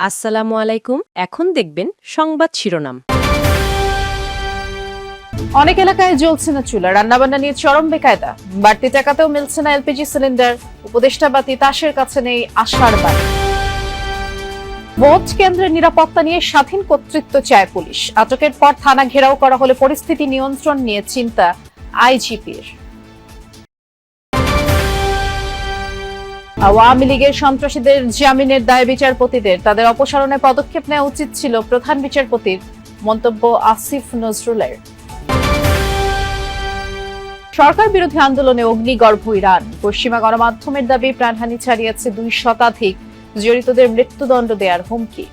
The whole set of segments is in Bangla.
আসসালামু আলাইকুম। এখন দেখবেন সংবাদ শিরোনাম। অনেক এলাকায় জ্বলছে না চুলা, রান্নাবান্না নিয়ে চরম বেকায়দা। বাড়তি টাকাতেও মিলছে না এলপিজি সিলিন্ডার। উপদেষ্টা বা তিতাসের কাছে নেই আশার বাণী। ভোট কেন্দ্রের নিরাপত্তা নিয়ে স্বাধীন কর্তৃত্ব চায় পুলিশ। আটকের পর থানা ঘেরাও করা হলে পরিস্থিতি নিয়ন্ত্রণ নিয়ে চিন্তা আইজিপির। আওয়ামী লীগের সন্ত্রাসীদের জামিনের দায় বিচারপতিদের, তাদের অপসারণে পদক্ষেপ নেওয়া উচিত ছিল প্রধান বিচারপতির, মন্তব্য আসিফ নজরুলের। সরকার বিরোধী আন্দোলনে অগ্নিগর্ভ ইরান। পশ্চিমা গণমাধ্যমের দাবি প্রাণহানি ছাড়িয়েছে 2 শতাধিক, জড়িতদের মৃত্যুদণ্ড দেওয়ার হুমকি।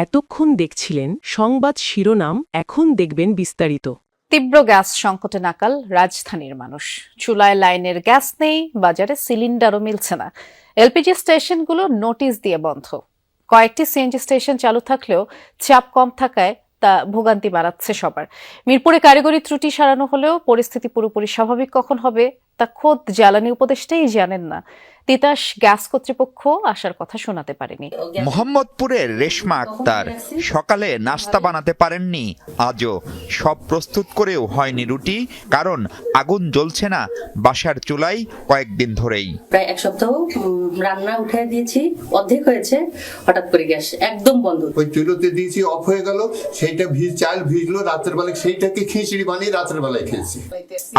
এতক্ষণ দেখছিলেন সংবাদ শিরোনাম, এখন দেখবেন বিস্তারিত। তীব্র গ্যাস সংকটে নাকাল রাজধানীর মানুষ। চুলায় লাইনের গ্যাস নেই, বাজারে সিলিন্ডারও মিলছে না। এলপিজি স্টেশনগুলো নোটিশ দিয়ে বন্ধ। কয়েকটি সিএনজি স্টেশন চালু থাকলেও চাপ কম থাকায় তা ভোগান্তি বাড়াচ্ছে সবার। মিরপুরে কারিগরি ত্রুটি সারানো হলেও পরিস্থিতি পুরোপুরি স্বাভাবিক কখন হবে তা খোদ জ্বালানি উপদেষ্টাই জানেন না। তিতাস গ্যাস কর্তৃপক্ষ আসার কথা শোনাতে পারেনি। মোহাম্মদপুরের রেশমা আক্তার সকালে নাস্তা বানাতে পারেননি আজও। সব প্রস্তুত করেও হয়নি রুটি, কারণ আগুন জ্বলছে না বাসার চুলায় কয়েকদিন ধরেই। প্রায় 1 সপ্তাহ রান্না উঠে দিয়েছি, অর্ধেক হয়েছে, হঠাৎ করে গ্যাস একদম বন্ধ। ওই চুলোতে দিয়েছি, অফ হয়ে গেল, সেইটা চাল ভিজলো, রাতের বেলায় সেইটাকে খিচুড়ি বানিয়ে রাতের বেলায় খেয়েছি।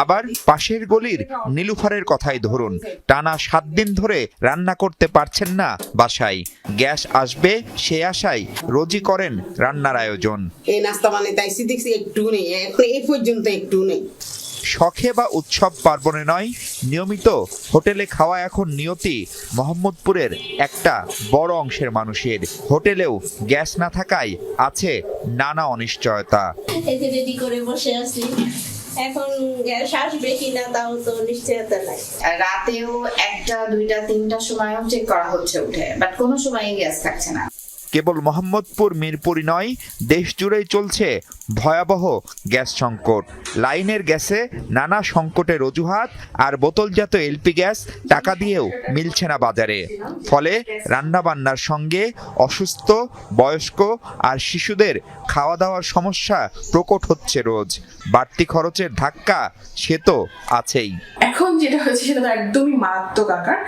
আবার পাশের গলির নীলুফারের কথাই ধরুন, টানা 7 দিন ধরে রান্না করতে পারছেন না বাসায়। গ্যাস আসবে সে আশায় রোজই করেন রান্নার আয়োজন। এই নাস্তা বানাইতে আইসি, দেখছি একটু নেই, এখন এই পর্যন্ত একটু নেই। শখে বা উৎসব পার্বণে নয়, নিয়মিত হোটেলে খাওয়া এখন নিয়তি মোহাম্মদপুরের একটা বড় অংশের মানুষের। হোটেলেও গ্যাস না থাকায় আছে নানা অনিশ্চয়তা। রেডি করে বসে আছি, এখন গ্যাস আসবে কিনা তাও তো নিশ্চয়তা নাই। রাতেও 1টা 2টা 3টার সময়ও চেক করা হচ্ছে উঠে, বাট কোনো সময়ই গ্যাস থাকছে না। কেবল মোহাম্মদপুর মিরপুরই নয়, দেশ জুড়েই চলছে ভয়াবহ গ্যাস সংকট। লাইনের গ্যাসে নানা সংকটের অজুহাত, আর বোতলজাত এলপি গ্যাস টাকা দিয়েও মিলছে না বাজারে। ফলে রান্নাবান্নার সঙ্গে অসুস্থ, বয়স্ক আর শিশুদের খাওয়া দাওয়ার সমস্যা প্রকট হচ্ছে রোজ। বাড়তি খরচের ধাক্কা সে তো আছেই। এখন যেটা হয়েছে সেটা তো একদমই মারাত্মক আকার।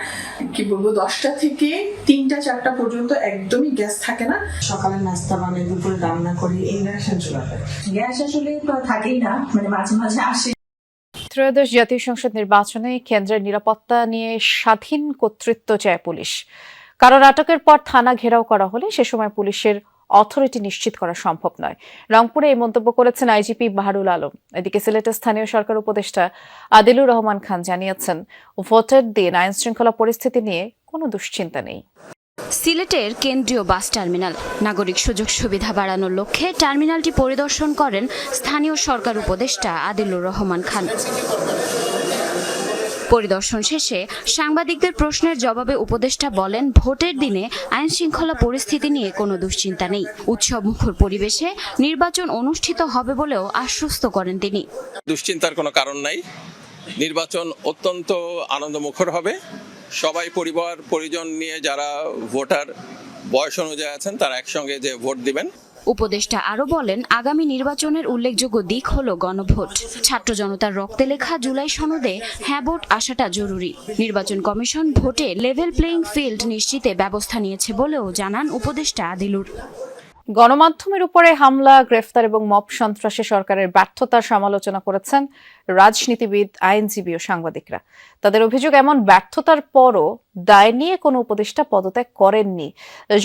কি বলবো, 10টা থেকে 3টা 4টা পর্যন্ত একদমই গ্যাস থাকে না। সকালে নাস্তা বানাই, দুপুরে রান্না করি ইন্ডাকশন চুলাতে। গ্যাস আসলে থাকেই না, মানে মাঝে মাঝে আসে। ত্রয়োদশ জাতীয় সংসদ নির্বাচনে কেন্দ্রের নিরাপত্তা নিয়ে স্বাধীন কর্তৃত্ব চায় পুলিশ। কারণ আটকের পর থানা ঘেরাও করা হলে সে সময় পুলিশের অথরিটি নিশ্চিত করা সম্ভব নয়। রংপুরে এই মন্তব্য করেছেন আইজিপি বাহারুল আলম। এদিকে সিলেটের স্থানীয় সরকার উপদেষ্টা আদিলুর রহমান খান জানিয়েছেন, ভোটের দিন আইন শৃঙ্খলা পরিস্থিতি নিয়ে কোনো দুশ্চিন্তা নেই। সিলেটের কেন্দ্রীয় বাস টার্মিনাল নাগরিক সুযোগ সুবিধা বাড়ানোর লক্ষ্যে টার্মিনালটি পরিদর্শন করেন স্থানীয় সরকার উপদেষ্টা আদিলুর রহমান খান। পরিদর্শন শেষে সাংবাদিকদের প্রশ্নের জবাবে উপদেষ্টা বলেন, ভোটের দিনে আইন শৃঙ্খলা পরিস্থিতি নিয়ে কোনো দুশ্চিন্তা নেই। উৎসবমুখর পরিবেশে নির্বাচন অনুষ্ঠিত হবে বলেও আশ্বস্ত করেন তিনি। দুশ্চিন্তার কোনো কারণ নাই, নির্বাচন অত্যন্ত আনন্দমুখর হবে। সবাই পরিবার পরিজন নিয়ে যারা ভোটার বয়স অনুযায়ী আছেন তারা একসঙ্গে যে ভোট দিবেন। উপদেষ্টা আরো বলেন, আগামী নির্বাচনের উল্লেখযোগ্য দিক হলো গণভোট। ছাত্র জনতার রক্তে লেখা জুলাই সনদে হ্যাঁ ভোট আসাটা জরুরি। নির্বাচন কমিশন ভোটে লেভেল প্লেইং ফিল্ড নিশ্চিতে ব্যবস্থা নিয়েছে বলেও জানান উপদেষ্টা আদিলুর। গণমাধ্যমের উপরে হামলা, গ্রেফতার এবং মব সন্ত্রাসে সরকারের ব্যর্থতার সমালোচনা করেছেন রাজনীতিবিদ, আইনজীবী ও সাংবাদিকরা। তাদের অভিযোগ, এমন ব্যর্থতার পরও দায় নিয়ে কোনো উপদেষ্টা পদত্যাগ করেননি।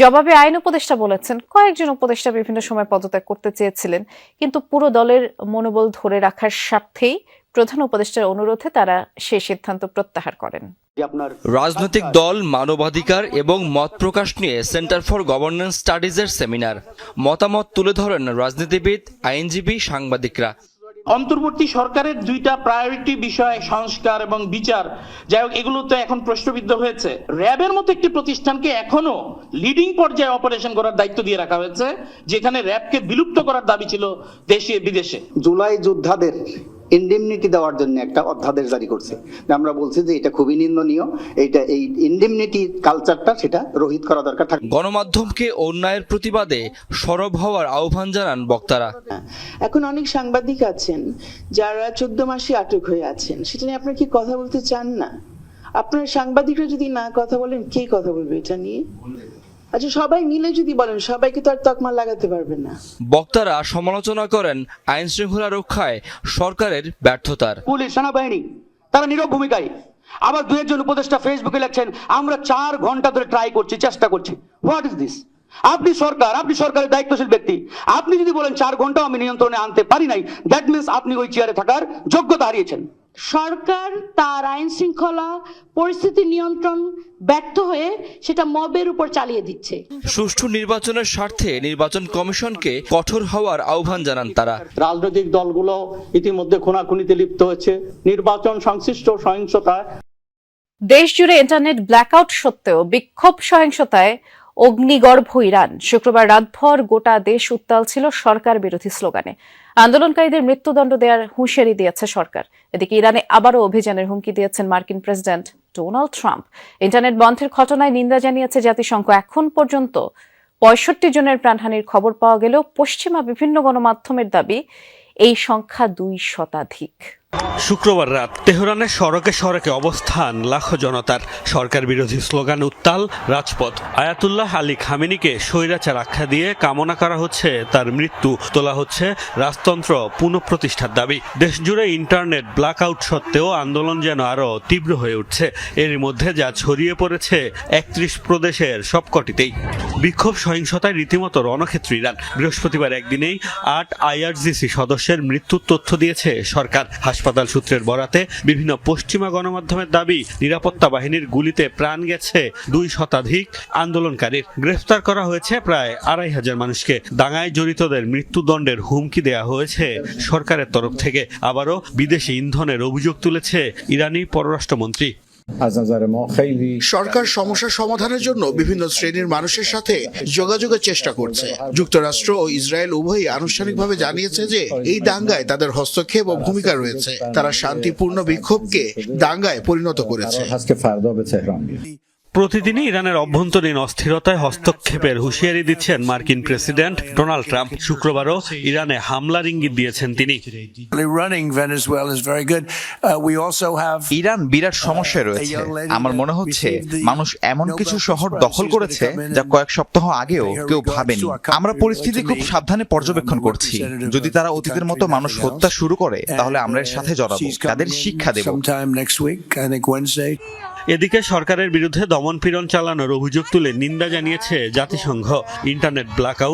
জবাবে আইন উপদেষ্টা বলেছেন, কয়েকজন উপদেষ্টা বিভিন্ন সময় পদত্যাগ করতে চেয়েছিলেন, কিন্তু পুরো দলের মনোবল ধরে রাখার স্বার্থেই প্রধান উপদেষ্টার অনুরোধে তারা সেই সিদ্ধান্ত প্রত্যাহার করেন। রাজনৈতিক দল, মানবাধিকার এবং মত প্রকাশ নিয়ে সেন্টার ফর গভর্নেন্স স্টাডিজের সেমিনার। মতামত তুলে ধরেন রাজনীতিবিদ, আইনজীবী, সাংবাদিকরা। অন্তর্বর্তী সরকারের 2টা প্রায়োরিটি বিষয় সংস্কার এবং বিচার, যাই হোক এগুলো তো এখন প্রশ্নবিদ্ধ হয়েছে। র্যাবের মতো একটি প্রতিষ্ঠানকে এখনো লিডিং পর্যায়ে অপারেশন করার দায়িত্ব দিয়ে রাখা হয়েছে, যেখানে র্যাবকে বিলুপ্ত করার দাবি ছিল দেশে বিদেশে। জুলাই যোদ্ধাদের ইনডেমনিটি দেওয়ার জন্য একটা অধ্যাদেশ জারি করছে। আমরা বলছি যে এটা খুবই নিন্দনীয়, এই ইনডেমনিটি কালচারটা সেটা রহিত করা দরকার। গণমাধ্যমকে অন্যায়ের প্রতিবাদে সরব হওয়ার আহ্বান জানান বক্তারা। এখন অনেক সাংবাদিক আছেন যারা 14 মাসে আটক হয়ে আছেন, সেটা নিয়ে আপনারা কি কথা বলতে চান না? আপনার সাংবাদিকরা যদি না কথা বলেন, কে কথা বলবে এটা নিয়ে? আচ্ছা, সবাই মিলে যদি বলেন, সবাইকে তো আর তকমা লাগাতে পারবেন না। বক্তারা সমালোচনা করেন আইন শৃঙ্খলা রক্ষায় সরকারের ব্যর্থতার। পুলিশ, সেনাবাহিনী তারা নীরব ভূমিকায়। আবার দু একজন উপদেষ্টা ফেসবুকে লেখছেন আমরা 4 ঘন্টা ধরে ট্রাই করছি, চেষ্টা করছি। What is this? আপনি সরকার, আপনি সরকারের দায়িত্বশীল ব্যক্তি, আপনি যদি বলেন 4 ঘন্টাও আমি নিয়ন্ত্রণে আনতে পারি নাই, দ্যাট মিনস আপনি ওই চেয়ারে থাকার যোগ্যতা হারিয়েছেন। সরকার তার আইন শৃঙ্খলা পরিস্থিতি নিয়ন্ত্রণ ব্যর্থ হয়ে সেটা মবের উপর চালিয়ে দিচ্ছে। সুষ্ঠু নির্বাচনের স্বার্থে নির্বাচন কমিশনকে কঠোর হওয়ার আহ্বান জানান তারা। রাজনৈতিক দলগুলো ইতিমধ্যে খুনাখুনিতে লিপ্ত হয়েছে, নির্বাচন সংশ্লিষ্ট সহিংসতা। দেশ জুড়ে ইন্টারনেট ব্ল্যাকআউট সত্ত্বেও বিক্ষোভ সহিংসতায় অগ্নিগর্ভ ইরান। শুক্রবার রাতভর গোটা দেশ উত্তাল ছিল সরকার বিরোধী স্লোগানে। আন্দোলনকারীদের মৃত্যুদণ্ড দেওয়ার হুঁশিয়ারি দিয়েছে সরকার। এদিকে ইরানে আবারও অভিযানের হুমকি দিয়েছেন মার্কিন প্রেসিডেন্ট ডোনাল্ড ট্রাম্প। ইন্টারনেট বন্ধের ঘটনায় নিন্দা জানিয়েছে জাতিসংঘ। এখন পর্যন্ত 65 জনের প্রাণহানির খবর পাওয়া গেলেও পশ্চিমা বিভিন্ন গণমাধ্যমের দাবি এই সংখ্যা 2 শতাধিক। শুক্রবার রাত তেহরানের সড়কে সড়কে অবস্থান লাখো জনতার। সরকার বিরোধী স্লোগান উত্তাল রাজপথ। আয়াতুল্লাহ আলী খামেনিকে স্বৈরাচার আখ্যা দিয়ে কামনা করা হচ্ছে তার মৃত্যু, তোলা হচ্ছে রাজতন্ত্র পুনঃপ্রতিষ্ঠার দাবি। দেশজুড়ে ইন্টারনেট ব্ল্যাকআউট সত্ত্বেও আন্দোলন যেন আরও তীব্র হয়ে উঠছে। এর মধ্যে যা ছড়িয়ে পড়েছে 31 প্রদেশের সবকটিতেই। বিক্ষোভ সহিংসতায় রীতিমতো রণক্ষেত্র ইরান। বৃহস্পতিবার একদিনেই 8 IRGC সদস্যের মৃত্যুর তথ্য দিয়েছে সরকার। হাসপাতাল সূত্রের বরাতে বিভিন্ন পশ্চিমা গণমাধ্যমের দাবি, নিরাপত্তা বাহিনীর গুলিতে প্রাণ গেছে 2 শতাধিক আন্দোলনকারীর। গ্রেফতার করা হয়েছে প্রায় 2500 মানুষকে। দাঙ্গায় জড়িতদের মৃত্যুদণ্ডের হুমকি দেওয়া হয়েছে সরকারের তরফ থেকে। আবারও বিদেশি ইন্ধনের অভিযোগ তুলেছে ইরানি পররাষ্ট্রমন্ত্রী। সরকার সমস্যা সমাধানের জন্য বিভিন্ন শ্রেণীর মানুষের সাথে যোগাযোগের চেষ্টা করছে। যুক্তরাষ্ট্র ও ইসরায়েল উভয়ই আনুষ্ঠানিকভাবে জানিয়েছে যে এই দাঙ্গায় তাদের হস্তক্ষেপ ও ভূমিকা রয়েছে। তারা শান্তিপূর্ণ বিক্ষোভকে দাঙ্গায় পরিণত করেছে। প্রতিদিনই ইরানের অভ্যন্তরীণ অস্থিরতায় হস্তক্ষেপের হুঁশিয়ারি দিচ্ছেন মার্কিন প্রেসিডেন্ট ডোনাল্ড ট্রাম্প। শুক্রবারও ইরানে হামলার ইঙ্গিত দিয়েছেন তিনি। ইরান বিরাট সমস্যায় রয়েছে। আমার মনে হচ্ছে মানুষ এমন কিছু শহর দখল করেছে যা কয়েক সপ্তাহ আগেও কেউ ভাবেনি। আমরা পরিস্থিতি খুব সাবধানে পর্যবেক্ষণ করছি। যদি তারা অতীতের মতো মানুষ হত্যা শুরু করে তাহলে আমরা এর সাথে জড়াবো, তাদের শিক্ষা দেব। এদিকে সরকারের বিরুদ্ধে দমনপীড়ন চালানোর অভিযোগ তুলে নিন্দা জানিয়েছে জাতিসংঘ। Internet blackout